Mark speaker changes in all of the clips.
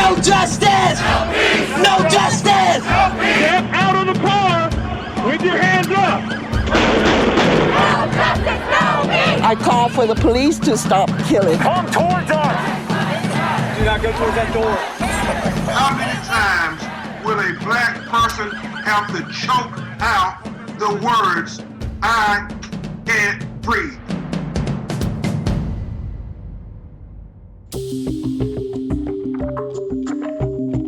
Speaker 1: No justice! No justice!
Speaker 2: Get out of the car with your hands up!
Speaker 3: No justice, no peace!
Speaker 4: I call for the police to stop killing.
Speaker 2: Come towards us!
Speaker 5: Do not go towards that door.
Speaker 6: How many times will a black person have to choke out the words, I can't breathe?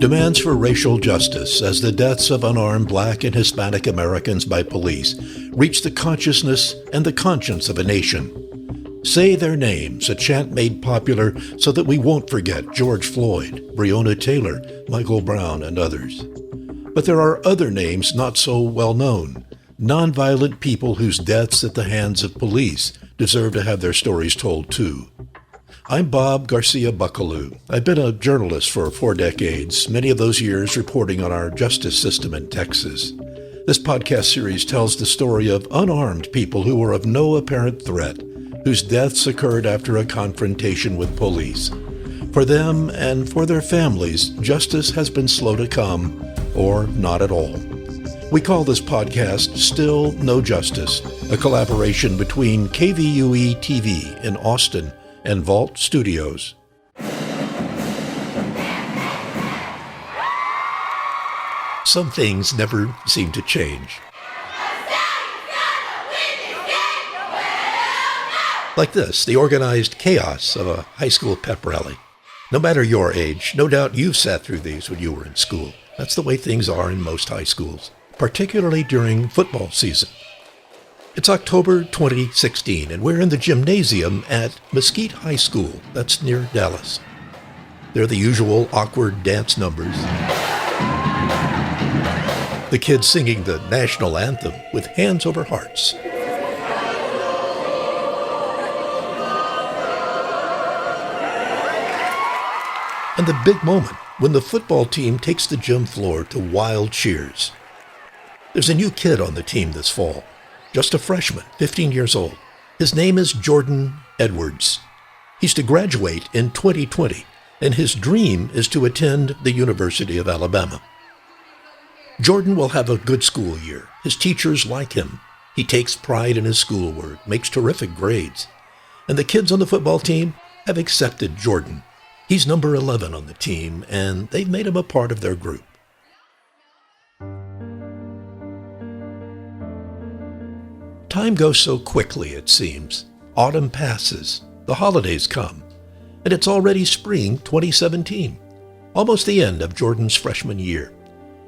Speaker 7: Demands for racial justice as the deaths of unarmed Black and Hispanic Americans by police reach the consciousness and the conscience of a nation. Say their names, a chant made popular so that we won't forget George Floyd, Breonna Taylor, Michael Brown, and others. But there are other names not so well known, nonviolent people whose deaths at the hands of police deserve to have their stories told too. I'm Bob Garcia Buckaloo. I've been a journalist for 4 decades, many of those years reporting on our justice system in Texas. This podcast series tells the story of unarmed people who were of no apparent threat, whose deaths occurred after a confrontation with police. For them and for their families, justice has been slow to come, or not at all. We call this podcast Still No Justice, a collaboration between KVUE TV in Austin and Vault Studios. Some things never seem to change. Like this, the organized chaos of a high school pep rally. No matter your age, no doubt you've sat through these when you were in school. That's the way things are in most high schools, particularly during football season. It's October 2016, and we're in the gymnasium at Mesquite High School, that's near Dallas. There are the usual awkward dance numbers. The kids singing the national anthem with hands over hearts. And the big moment when the football team takes the gym floor to wild cheers. There's a new kid on the team this fall. Just a freshman, 15 years old. His name is Jordan Edwards. He's to graduate in 2020, and his dream is to attend the University of Alabama. Jordan will have a good school year. His teachers like him. He takes pride in his schoolwork, makes terrific grades. And the kids on the football team have accepted Jordan. He's number 11 on the team, and they've made him a part of their group. Time goes so quickly, it seems. Autumn passes, the holidays come, and it's already spring 2017, almost the end of Jordan's freshman year.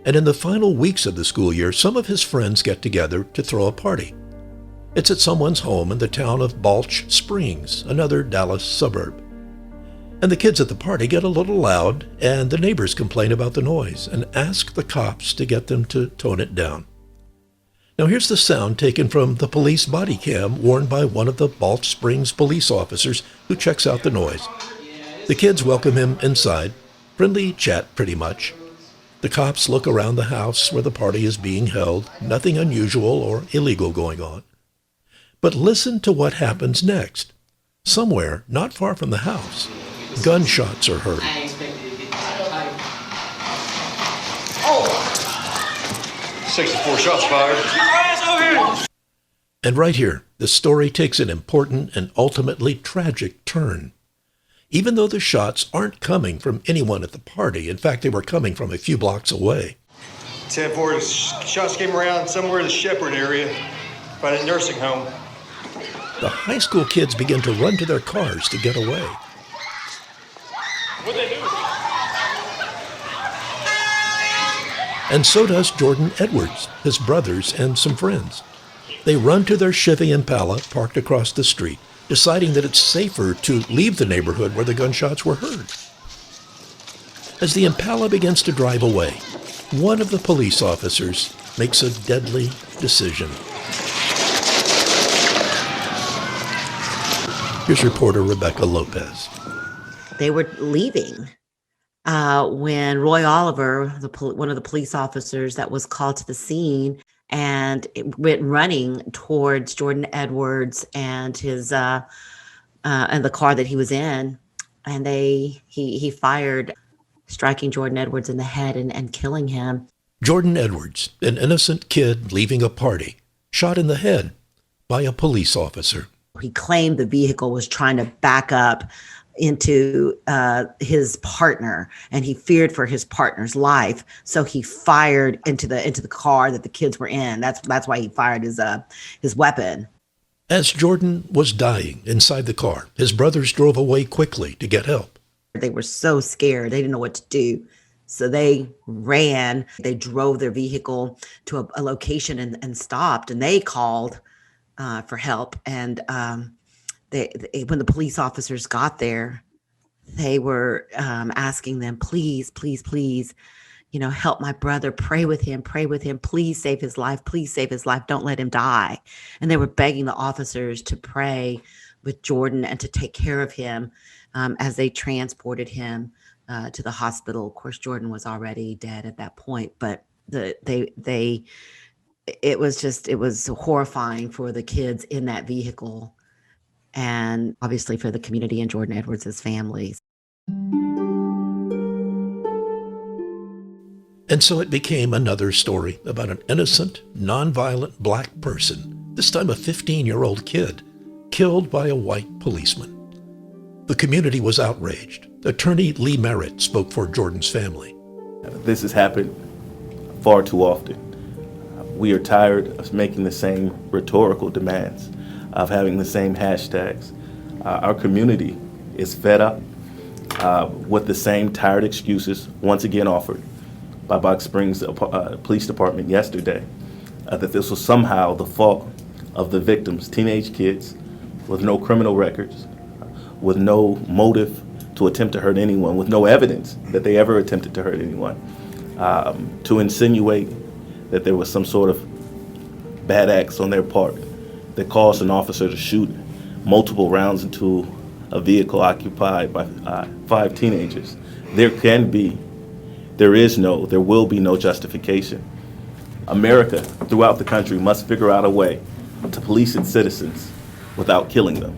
Speaker 7: And in the final weeks of the school year, some of his friends get together to throw a party. It's at someone's home in the town of Balch Springs, another Dallas suburb. And the kids at the party get a little loud, and the neighbors complain about the noise and ask the cops to get them to tone it down. Now here's the sound taken from the police body cam worn by one of the Balch Springs police officers who checks out the noise. The kids welcome him inside, friendly chat pretty much. The cops look around the house where the party is being held, nothing unusual or illegal going on. But listen to what happens next. Somewhere, not far from the house, gunshots are heard.
Speaker 5: 64 shots fired.
Speaker 7: And right here, the story takes an important and ultimately tragic turn. Even though the shots aren't coming from anyone at the party, in fact, they were coming from a few blocks away.
Speaker 5: 10-4, shots came around somewhere in the Shepherd area by the nursing home.
Speaker 7: The high school kids begin to run to their cars to get away.
Speaker 2: What'd they do?
Speaker 7: And so does Jordan Edwards, his brothers, and some friends. They run to their Chevy Impala parked across the street, deciding that it's safer to leave the neighborhood where the gunshots were heard. As the Impala begins to drive away, one of the police officers makes a deadly decision. Here's reporter Rebecca Lopez.
Speaker 8: They were leaving when Roy Oliver, one of the police officers that was called to the scene, and it went running towards Jordan Edwards and his and the car that he was in, and he fired striking Jordan Edwards in the head and killing him.
Speaker 7: Jordan Edwards, an innocent kid leaving a party, shot in the head by a police officer.
Speaker 8: He claimed the vehicle was trying to back up into his partner, and he feared for his partner's life, so he fired into the car that the kids were in. That's why he fired his weapon.
Speaker 7: As Jordan was dying inside the car, his brothers drove away quickly to get help.
Speaker 8: They were so scared. They didn't know what to do. So they ran. They drove their vehicle to a location and stopped, and they called for help. And when the police officers got there, they were asking them, please, please, please, help my brother, pray with him, please save his life, don't let him die. And they were begging the officers to pray with Jordan and to take care of him as they transported him to the hospital. Of course, Jordan was already dead at that point, but it was horrifying for the kids in that vehicle, and obviously for the community and Jordan Edwards' families.
Speaker 7: And so it became another story about an innocent, nonviolent black person, this time a 15-year-old kid, killed by a white policeman. The community was outraged. Attorney Lee Merritt spoke for Jordan's family.
Speaker 9: This has happened far too often. We are tired of making the same rhetorical demands, of having the same hashtags. Our community is fed up with the same tired excuses once again offered by Box Springs Police Department yesterday, that this was somehow the fault of the victims, teenage kids with no criminal records, with no motive to attempt to hurt anyone, with no evidence that they ever attempted to hurt anyone, to insinuate that there was some sort of bad acts on their part that caused an officer to shoot multiple rounds into a vehicle occupied by 5 teenagers. There will be no justification. America, throughout the country, must figure out a way to police its citizens without killing them.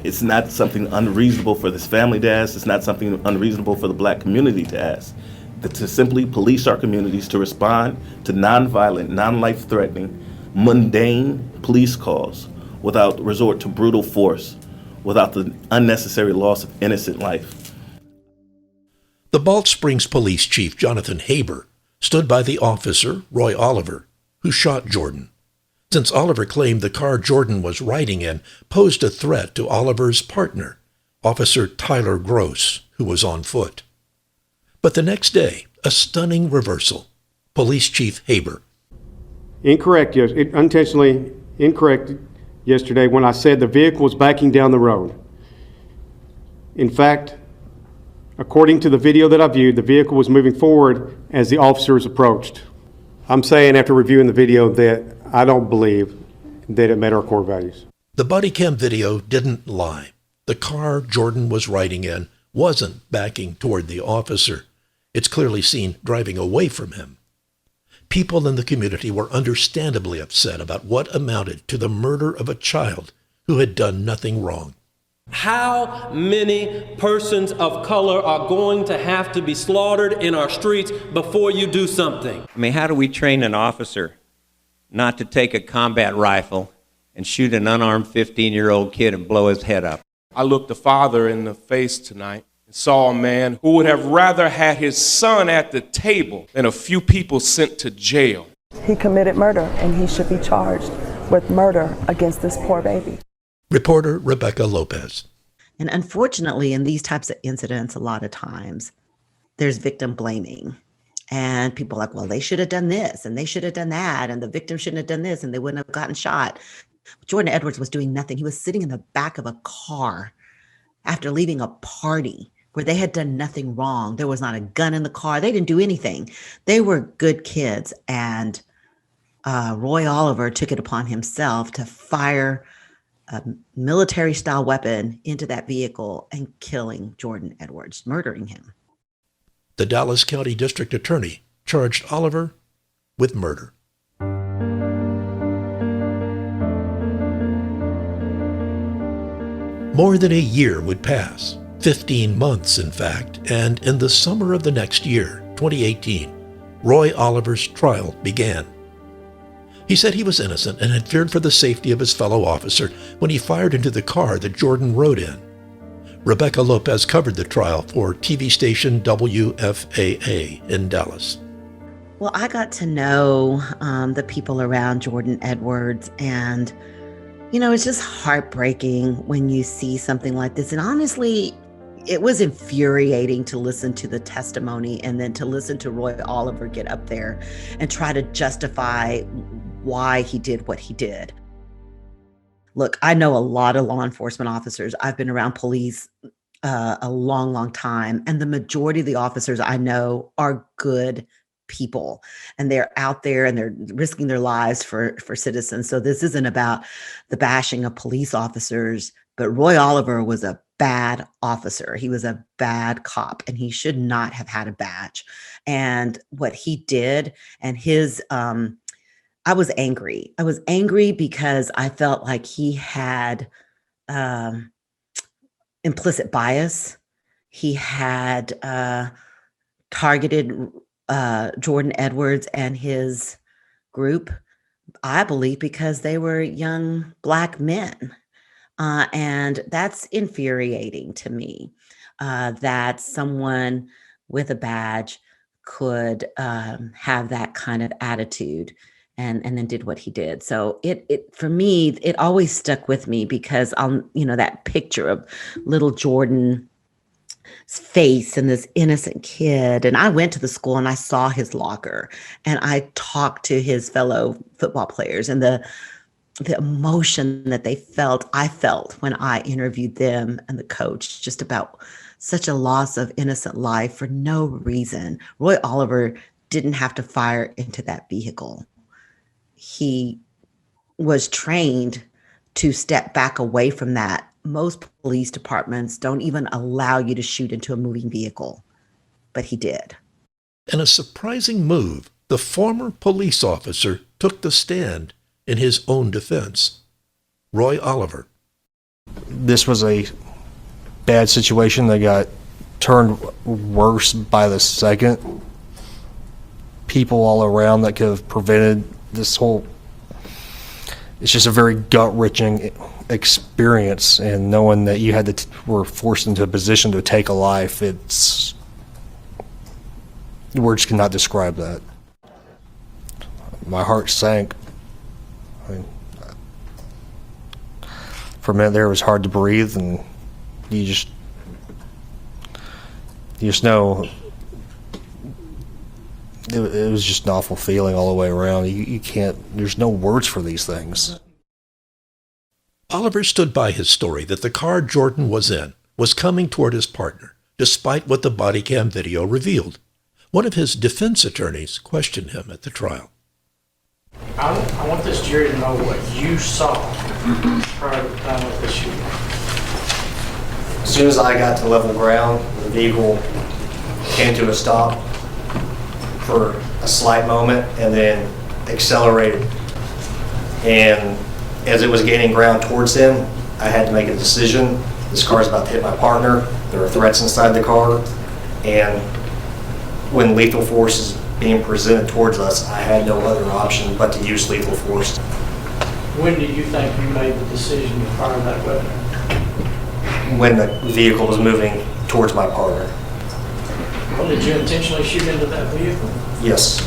Speaker 9: It's not something unreasonable for this family to ask. It's not something unreasonable for the black community to ask. To simply police our communities, to respond to nonviolent, non-life-threatening, mundane police calls without resort to brutal force, without the unnecessary loss of innocent life.
Speaker 7: The Vault Springs Police Chief Jonathan Haber stood by the officer, Roy Oliver, who shot Jordan, since Oliver claimed the car Jordan was riding in posed a threat to Oliver's partner, Officer Tyler Gross, who was on foot. But the next day, a stunning reversal. Police Chief Haber.
Speaker 10: Unintentionally incorrect yesterday when I said the vehicle was backing down the road. In fact, according to the video that I viewed, the vehicle was moving forward as the officers approached. I'm saying after reviewing the video that I don't believe that it met our core values.
Speaker 7: The body cam video didn't lie. The car Jordan was riding in wasn't backing toward the officer. It's clearly seen driving away from him. People in the community were understandably upset about what amounted to the murder of a child who had done nothing wrong.
Speaker 11: How many persons of color are going to have to be slaughtered in our streets before you do something?
Speaker 12: I mean, how do we train an officer not to take a combat rifle and shoot an unarmed 15-year-old kid and blow his head up?
Speaker 2: I looked the father in the face tonight and saw a man who would have rather had his son at the table than a few people sent to jail.
Speaker 13: He committed murder, and he should be charged with murder against this poor baby.
Speaker 7: Reporter Rebecca Lopez.
Speaker 8: And unfortunately, in these types of incidents, a lot of times there's victim blaming. And people are like, well, they should have done this and they should have done that. And the victim shouldn't have done this and they wouldn't have gotten shot. Jordan Edwards was doing nothing. He was sitting in the back of a car after leaving a party where they had done nothing wrong. There was not a gun in the car. They didn't do anything. They were good kids. And Roy Oliver took it upon himself to fire a military-style weapon into that vehicle and killing Jordan Edwards, murdering him.
Speaker 7: The Dallas County District Attorney charged Oliver with murder. More than a year would pass. 15 months, in fact, and in the summer of the next year, 2018, Roy Oliver's trial began. He said he was innocent and had feared for the safety of his fellow officer when he fired into the car that Jordan rode in. Rebecca Lopez covered the trial for TV station WFAA in Dallas.
Speaker 8: Well, I got to know the people around Jordan Edwards, and, it's just heartbreaking when you see something like this. And honestly, it was infuriating to listen to the testimony and then to listen to Roy Oliver get up there and try to justify why he did what he did. Look, I know a lot of law enforcement officers. I've been around police a long, long time, and the majority of the officers I know are good people, and they're out there and they're risking their lives for citizens. So this isn't about the bashing of police officers, but Roy Oliver was a bad officer. He was a bad cop, and he should not have had a badge. And what he did, and his, I was angry. I was angry because I felt like he had implicit bias. He had targeted Jordan Edwards and his group, I believe, because they were young Black men. And that's infuriating to me, that someone with a badge could have that kind of attitude and then did what he did. So it for me, it always stuck with me because that picture of little Jordan's face and this innocent kid. And I went to the school and I saw his locker and I talked to his fellow football players, and the emotion that I felt when I interviewed them and the coach, just about such a loss of innocent life for no reason. Roy Oliver didn't have to fire into that vehicle. He was trained to step back away from that. Most police departments don't even allow you to shoot into a moving vehicle, but he did.
Speaker 7: In a surprising move, the former police officer took the stand in his own defense. Roy Oliver.
Speaker 14: This was a bad situation that got turned worse by the second. People all around that could have prevented this whole... It's just a very gut-wrenching experience, and knowing that you had were forced into a position to take a life, it's... Words cannot describe that. My heart sank. For a minute there, it was hard to breathe, and you just know it was just an awful feeling all the way around. You can't. There's no words for these things.
Speaker 7: Oliver stood by his story that the car Jordan was in was coming toward his partner, despite what the body cam video revealed. One of his defense attorneys questioned him at the trial.
Speaker 15: I want this jury to know what you saw prior to the time of the shooting.
Speaker 14: As soon as I got to level ground, the vehicle came to a stop for a slight moment and then accelerated. And as it was gaining ground towards them, I had to make a decision. This car is about to hit my partner. There are threats inside the car. And when lethal force is being presented towards us, I had no other option but to use lethal force.
Speaker 15: When did you think you made the decision to fire that weapon?
Speaker 14: When the vehicle was moving towards my partner.
Speaker 15: Well, did you intentionally shoot into that vehicle?
Speaker 14: Yes.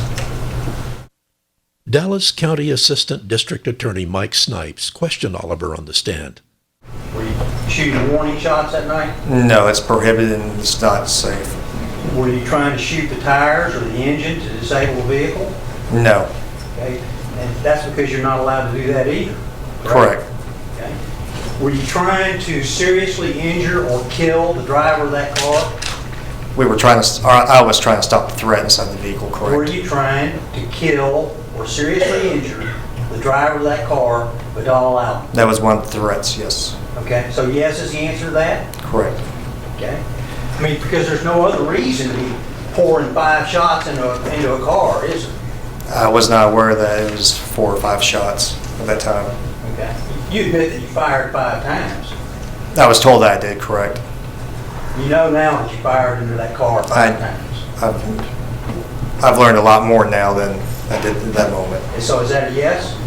Speaker 7: Dallas County Assistant District Attorney Mike Snipes questioned Oliver on the stand.
Speaker 16: Were you shooting warning shots that night?
Speaker 14: No, it's prohibited and it's not safe.
Speaker 16: Were you trying to shoot the tires or the engine to disable the vehicle?
Speaker 14: No.
Speaker 16: Okay, and that's because you're not allowed to do that either.
Speaker 14: Correct.
Speaker 16: Okay. Were you trying to seriously injure or kill the driver of that car?
Speaker 14: I was trying to stop the threat inside the vehicle, correct.
Speaker 16: Were you trying to kill or seriously injure the driver of that car but not allow him?
Speaker 14: That was one of the threats, yes.
Speaker 16: Okay, so yes is the answer to that?
Speaker 14: Correct.
Speaker 16: Okay. I mean, because there's no other reason to be pouring 5 shots into a car, is there?
Speaker 14: I was not aware that it was 4 or 5 shots at that time.
Speaker 16: Okay. You admit that you fired 5 times.
Speaker 14: I was told that I did, correct.
Speaker 16: You know now that you fired into that car 5 times.
Speaker 14: I've learned a lot more now than I did at that moment.
Speaker 16: And so is that a yes?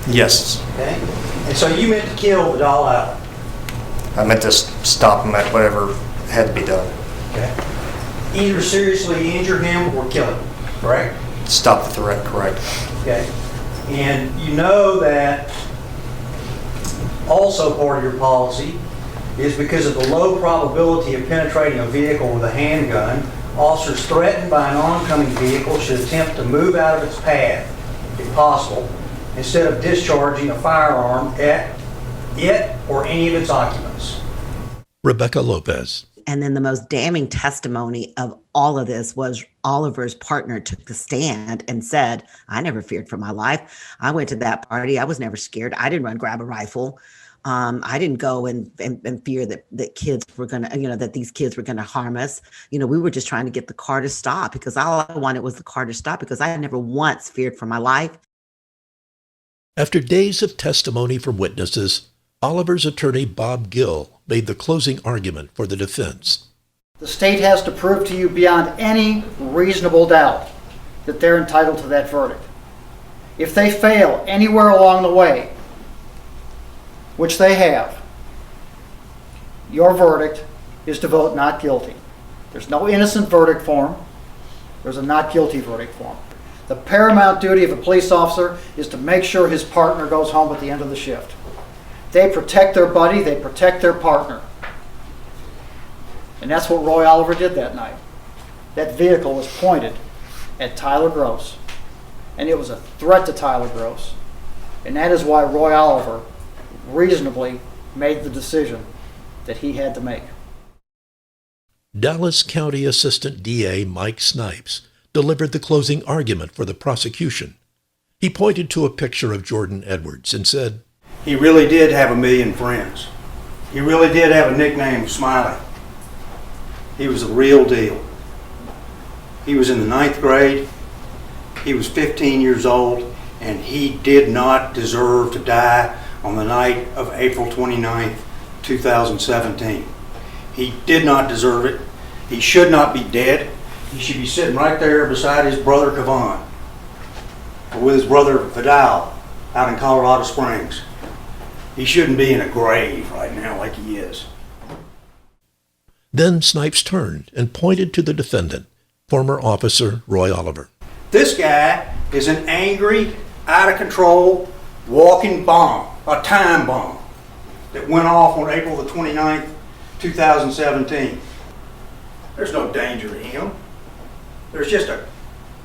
Speaker 14: Yes.
Speaker 16: Okay. And so you meant to kill the doll out?
Speaker 14: I meant to stop him at whatever had to be done.
Speaker 16: Okay. Either seriously injure him or kill him, correct?
Speaker 14: Stop the threat, correct.
Speaker 16: Okay. And you know that also part of your policy is because of the low probability of penetrating a vehicle with a handgun, officers threatened by an oncoming vehicle should attempt to move out of its path, if possible, instead of discharging a firearm at it or any of its occupants.
Speaker 7: Rebecca Lopez.
Speaker 8: And then the most damning testimony of all of this was Oliver's partner took the stand and said, I never feared for my life. I went to that party. I was never scared. I didn't run grab a rifle. I didn't go and fear that kids were going to, that these kids were going to harm us. We were just trying to get the car to stop because all I wanted was the car to stop because I had never once feared for my life.
Speaker 7: After days of testimony from witnesses, Oliver's attorney, Bob Gill, made the closing argument for the defense.
Speaker 17: The state has to prove to you beyond any reasonable doubt that they're entitled to that verdict. If they fail anywhere along the way, which they have, your verdict is to vote not guilty. There's no innocent verdict form. There's a not guilty verdict form. The paramount duty of a police officer is to make sure his partner goes home at the end of the shift. They protect their buddy, they protect their partner. And that's what Roy Oliver did that night. That vehicle was pointed at Tyler Gross, and it was a threat to Tyler Gross. And that is why Roy Oliver reasonably made the decision that he had to make.
Speaker 7: Dallas County Assistant DA Mike Snipes delivered the closing argument for the prosecution. He pointed to a picture of Jordan Edwards and said,
Speaker 16: He really did have 1 million friends. He really did have a nickname, Smiley. He was the real deal. He was in the 9th grade. He was 15 years old, and he did not deserve to die on the night of April 29th, 2017. He did not deserve it. He should not be dead. He should be sitting right there beside his brother Kavan, or with his brother Vidal out in Colorado Springs. He shouldn't be in a grave right now like he is.
Speaker 7: Then Snipes turned and pointed to the defendant, former officer Roy Oliver.
Speaker 16: This guy is an angry, out of control, walking bomb, a time bomb that went off on April the 29th, 2017. There's no danger to him. There's just a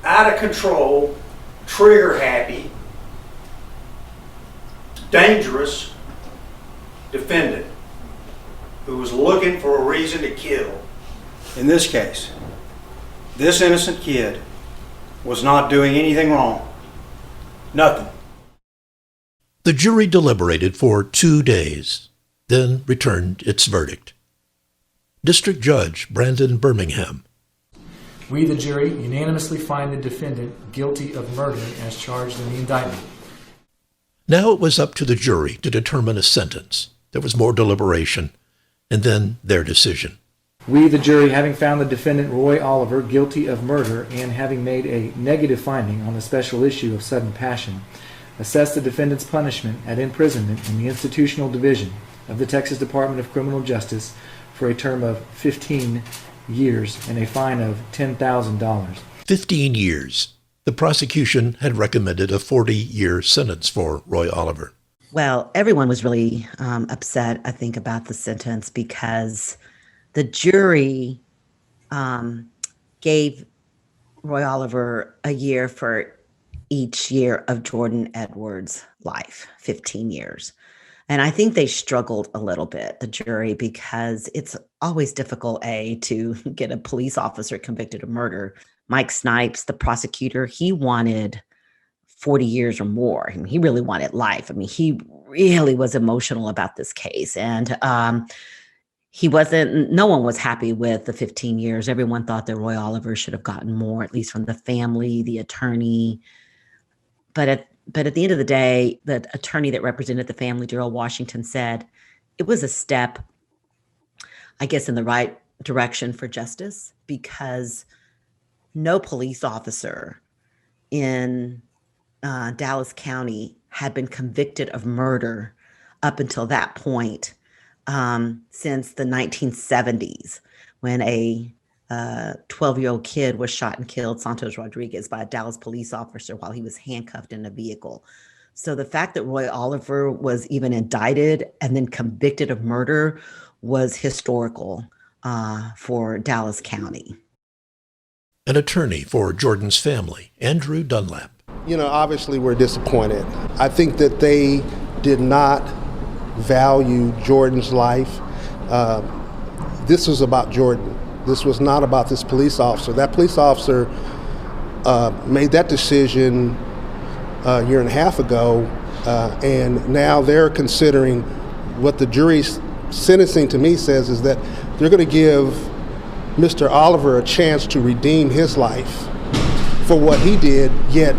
Speaker 16: out of control, trigger happy, dangerous defendant who was looking for a reason to kill. In this case, this innocent kid was not doing anything wrong. Nothing.
Speaker 7: The jury deliberated for 2 days, then returned its verdict. District Judge Brandon Birmingham.
Speaker 18: We, the jury, unanimously find the defendant guilty of murder as charged in the indictment.
Speaker 7: Now it was up to the jury to determine a sentence. There was more deliberation, and then their decision.
Speaker 18: We, the jury, having found the defendant Roy Oliver guilty of murder and having made a negative finding on the special issue of sudden passion, assess the defendant's punishment at imprisonment in the institutional division of the Texas Department of Criminal Justice for a term of 15 years and a fine of $10,000.
Speaker 7: 15 years. The prosecution had recommended a 40-year sentence for Roy Oliver.
Speaker 8: Well, everyone was really upset, I think, about the sentence because the jury gave Roy Oliver a year for each year of Jordan Edwards' life, 15 years. And I think they struggled a little bit, the jury, because it's always difficult, to get a police officer convicted of murder. Mike Snipes, the prosecutor, he wanted 40 years or more. I mean, he really wanted life. I mean, he really was emotional about this case. And no one was happy with the 15 years. Everyone thought that Roy Oliver should have gotten more, at least from the family, the attorney. But at the end of the day, the attorney that represented the family, Darrell Washington, said it was a step, I guess, in the right direction for justice, because no police officer in Dallas County had been convicted of murder up until that point since the 1970s, when a 12-year-old kid was shot and killed, Santos Rodriguez, by a Dallas police officer while he was handcuffed in a vehicle. So the fact that Roy Oliver was even indicted and then convicted of murder was historical for Dallas County.
Speaker 7: An attorney for Jordan's family, Andrew Dunlap.
Speaker 19: Obviously we're disappointed. I think that they did not value Jordan's life. This was about Jordan. This was not about this police officer. That police officer made that decision a year and a half ago, and now they're considering what the jury's sentencing to me says is that they're going to give Mr. Oliver a chance to redeem his life for what he did, yet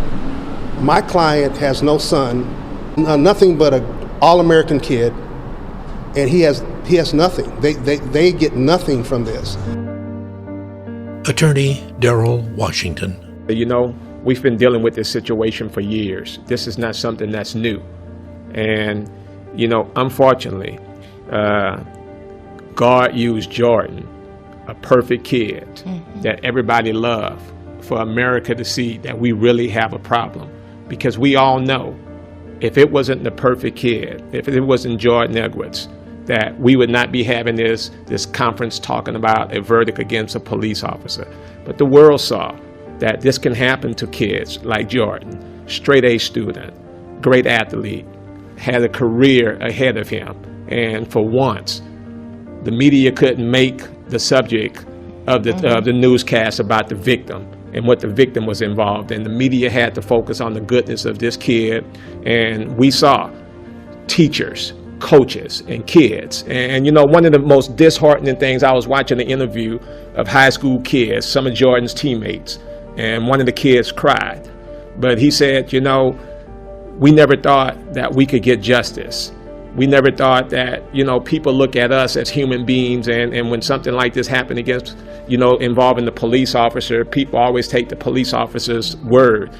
Speaker 19: my client has no son, nothing but an all-American kid, and he has nothing. They get nothing from this.
Speaker 7: Attorney Darrell Washington.
Speaker 20: We've been dealing with this situation for years. This is not something that's new. And, unfortunately, God used Jordan, a perfect kid that everybody loved, for America to see that we really have a problem. Because we all know, if it wasn't the perfect kid, if it wasn't Jordan Edwards, that we would not be having this conference talking about a verdict against a police officer. But the world saw that this can happen to kids like Jordan, straight A student, great athlete, had a career ahead of him. And for once, the media couldn't make the subject of the newscast about the victim and what the victim was involved in. The media had to focus on the goodness of this kid, and we saw teachers, coaches, and kids. And one of the most disheartening things, I was watching an interview of high school kids, some of Jordan's teammates, and one of the kids cried. But he said, we never thought that we could get justice. We never thought that, people look at us as human beings, and when something like this happened against, involving the police officer, people always take the police officer's word.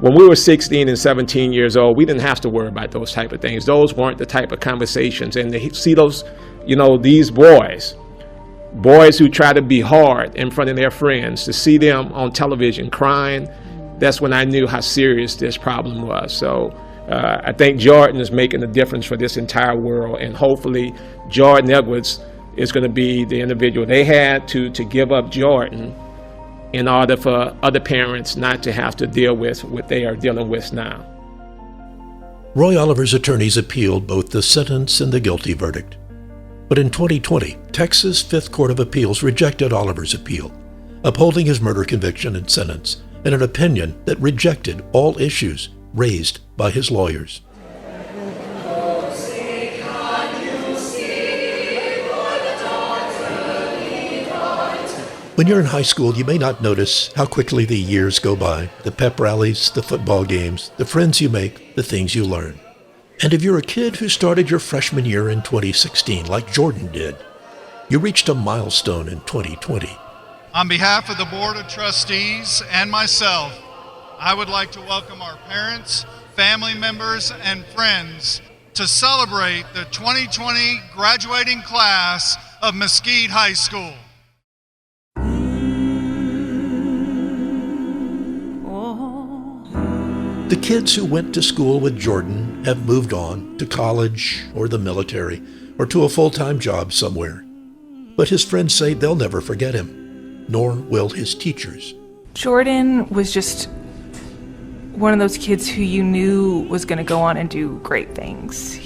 Speaker 20: When we were 16 and 17 years old, we didn't have to worry about those type of things. Those weren't the type of conversations. And to see those, these boys who try to be hard in front of their friends, to see them on television crying, that's when I knew how serious this problem was. So I think Jordan is making a difference for this entire world, and hopefully Jordan Edwards is going to be the individual. They had to give up Jordan in order for other parents not to have to deal with what they are dealing with now.
Speaker 7: Roy Oliver's attorneys appealed both the sentence and the guilty verdict. But in 2020, Texas Fifth Court of Appeals rejected Oliver's appeal, upholding his murder conviction and sentence in an opinion that rejected all issues raised by his lawyers. When you're in high school, you may not notice how quickly the years go by, the pep rallies, the football games, the friends you make, the things you learn. And if you're a kid who started your freshman year in 2016, like Jordan did, you reached a milestone in 2020.
Speaker 21: On behalf of the Board of Trustees and myself, I would like to welcome our parents, family members, and friends to celebrate the 2020 graduating class of Mesquite High School.
Speaker 7: The kids who went to school with Jordan have moved on to college or the military or to a full-time job somewhere. But his friends say they'll never forget him, nor will his teachers.
Speaker 22: Jordan was just one of those kids who you knew was going to go on and do great things.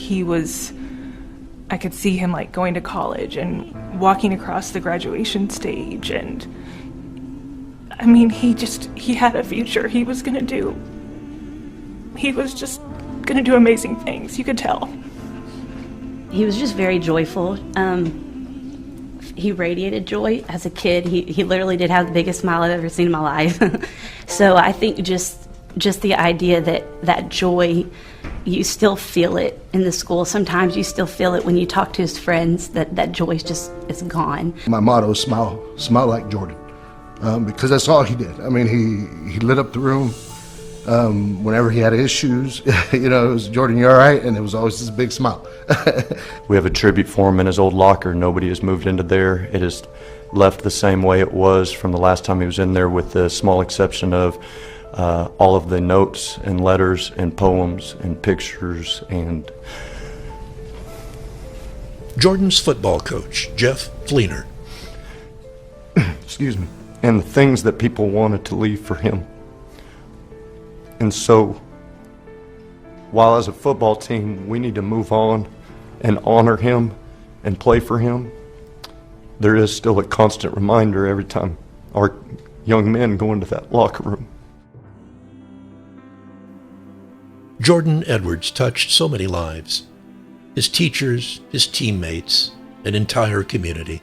Speaker 22: I could see him like going to college and walking across the graduation stage, and I mean, he had a future. He was just going to do amazing things. You could tell.
Speaker 23: He was just very joyful. He radiated joy as a kid. He literally did have the biggest smile I've ever seen in my life. So I think just just the idea that that joy, you still feel it in the school. Sometimes you still feel it when you talk to his friends, that joy is gone.
Speaker 1: My motto is smile like Jordan, because that's all he did. I mean, he lit up the room. Whenever he had issues, it was, Jordan, you all right? And it was always this big smile.
Speaker 3: We have a tribute for him in his old locker. Nobody has moved into there. It is left the same way it was from the last time he was in there, with the small exception of all of the notes and letters and poems and pictures. And
Speaker 7: Jordan's football coach, Jeff Fleener.
Speaker 3: Excuse me. And the things that people wanted to leave for him. And so, while as a football team, we need to move on and honor him and play for him, there is still a constant reminder every time our young men go into that locker room.
Speaker 7: Jordan Edwards touched so many lives. His teachers, his teammates, an entire community,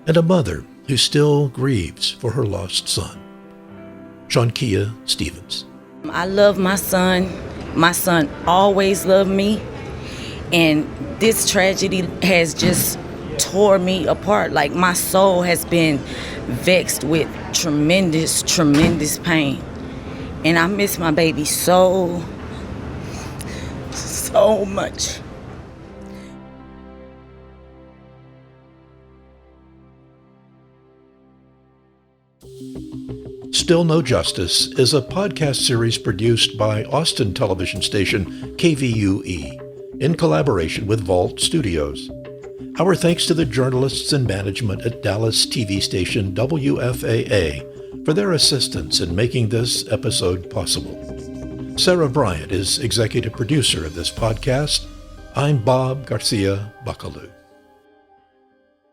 Speaker 7: and a mother who still grieves for her lost son. Shawnkia Stevens.
Speaker 4: I love my son. My son always loved me. And this tragedy has just tore me apart. Like, my soul has been vexed with tremendous, tremendous pain. And I miss my baby so much.
Speaker 7: Still No Justice is a podcast series produced by Austin television station KVUE in collaboration with Vault Studios. Our thanks to the journalists and management at Dallas TV station WFAA for their assistance in making this episode possible. Sarah Bryant is executive producer of this podcast. I'm Bob Garcia Bacalou.